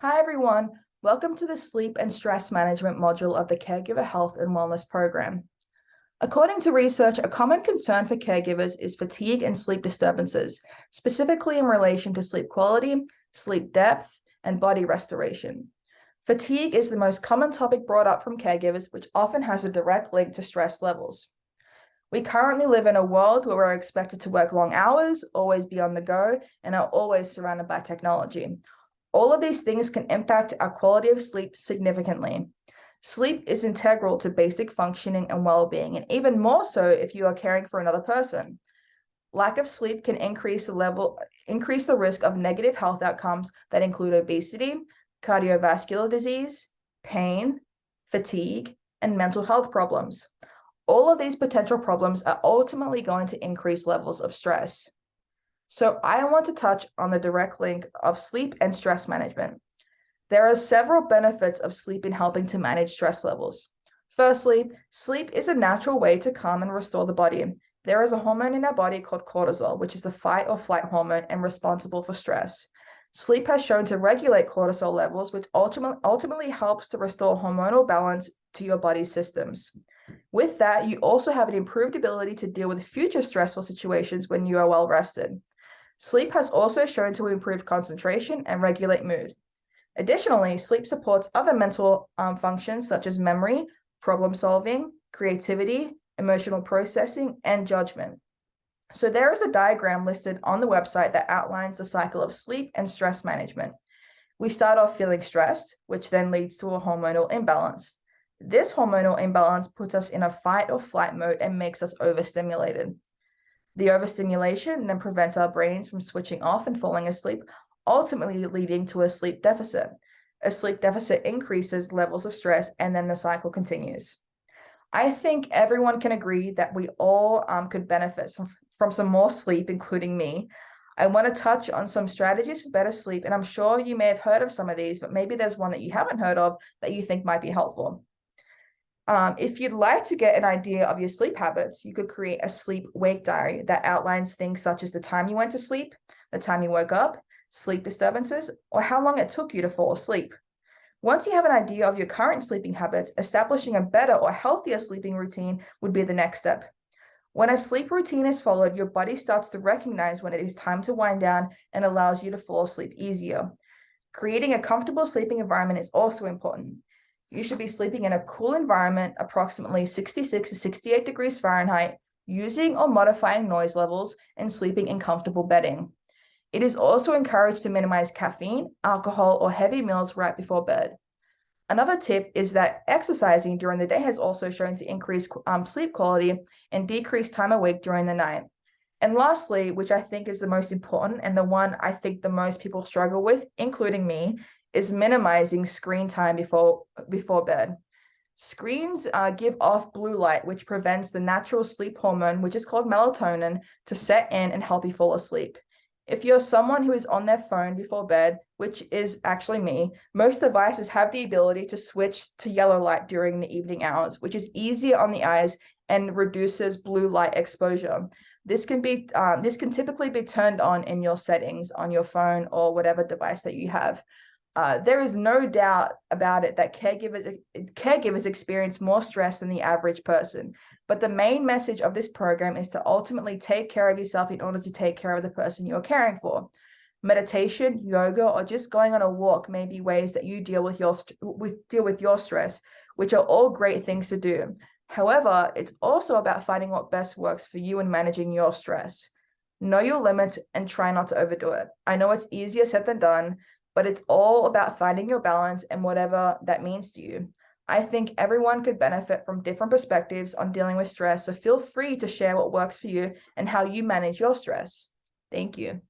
Hi everyone, welcome to the sleep and stress management module of the Caregiver Health and Wellness Program. According to research, a common concern for caregivers is fatigue and sleep disturbances, specifically in relation to sleep quality, sleep depth, and body restoration. Fatigue is the most common topic brought up from caregivers, which often has a direct link to stress levels. We currently live in a world where we're expected to work long hours, always be on the go, and are always surrounded by technology. All of these things can impact our quality of sleep significantly. Sleep is integral to basic functioning and well-being, and even more so if you are caring for another person. Lack of sleep can increase the risk of negative health outcomes that include obesity, cardiovascular disease, pain, fatigue, and mental health problems. All of these potential problems are ultimately going to increase levels of stress. So I want to touch on the direct link of sleep and stress management. There are several benefits of sleep in helping to manage stress levels. Firstly, sleep is a natural way to calm and restore the body. There is a hormone in our body called cortisol, which is the fight or flight hormone and responsible for stress. Sleep has shown to regulate cortisol levels, which ultimately helps to restore hormonal balance to your body's systems. With that, you also have an improved ability to deal with future stressful situations when you are well rested. Sleep has also shown to improve concentration and regulate mood. Additionally, sleep supports other mental functions such as memory, problem solving, creativity, emotional processing, and judgment. So there is a diagram listed on the website that outlines the cycle of sleep and stress management. We start off feeling stressed, which then leads to a hormonal imbalance. This hormonal imbalance puts us in a fight or flight mode and makes us overstimulated. The overstimulation then prevents our brains from switching off and falling asleep, ultimately leading to a sleep deficit. A sleep deficit increases levels of stress, and then the cycle continues. I think everyone can agree that we all could benefit from some more sleep, including me. I want to touch on some strategies for better sleep, and I'm sure you may have heard of some of these, but maybe there's one that you haven't heard of that you think might be helpful. If you'd like to get an idea of your sleep habits, you could create a sleep-wake diary that outlines things such as the time you went to sleep, the time you woke up, sleep disturbances, or how long it took you to fall asleep. Once you have an idea of your current sleeping habits, establishing a better or healthier sleeping routine would be the next step. When a sleep routine is followed, your body starts to recognize when it is time to wind down and allows you to fall asleep easier. Creating a comfortable sleeping environment is also important. You should be sleeping in a cool environment, approximately 66 to 68 degrees Fahrenheit, using or modifying noise levels, and sleeping in comfortable bedding. It is also encouraged to minimize caffeine, alcohol, or heavy meals right before bed. Another tip is that exercising during the day has also shown to increase sleep quality and decrease time awake during the night. And lastly, which I think is the most important and the one I think the most people struggle with, including me, is minimizing screen time before bed. Screens give off blue light, which prevents the natural sleep hormone, which is called melatonin, to set in and help you fall asleep. If you're someone who is on their phone before bed, which is actually me, most devices have the ability to switch to yellow light during the evening hours, which is easier on the eyes and reduces blue light exposure. This can typically be turned on in your settings on your phone or whatever device that you have. There is no doubt about it that caregivers experience more stress than the average person. But the main message of this program is to ultimately take care of yourself in order to take care of the person you're caring for. Meditation, yoga, or just going on a walk may be ways that you deal with your stress, which are all great things to do. However, it's also about finding what best works for you in managing your stress. Know your limits and try not to overdo it. I know it's easier said than done, but it's all about finding your balance and whatever that means to you. I think everyone could benefit from different perspectives on dealing with stress, so feel free to share what works for you and how you manage your stress. Thank you.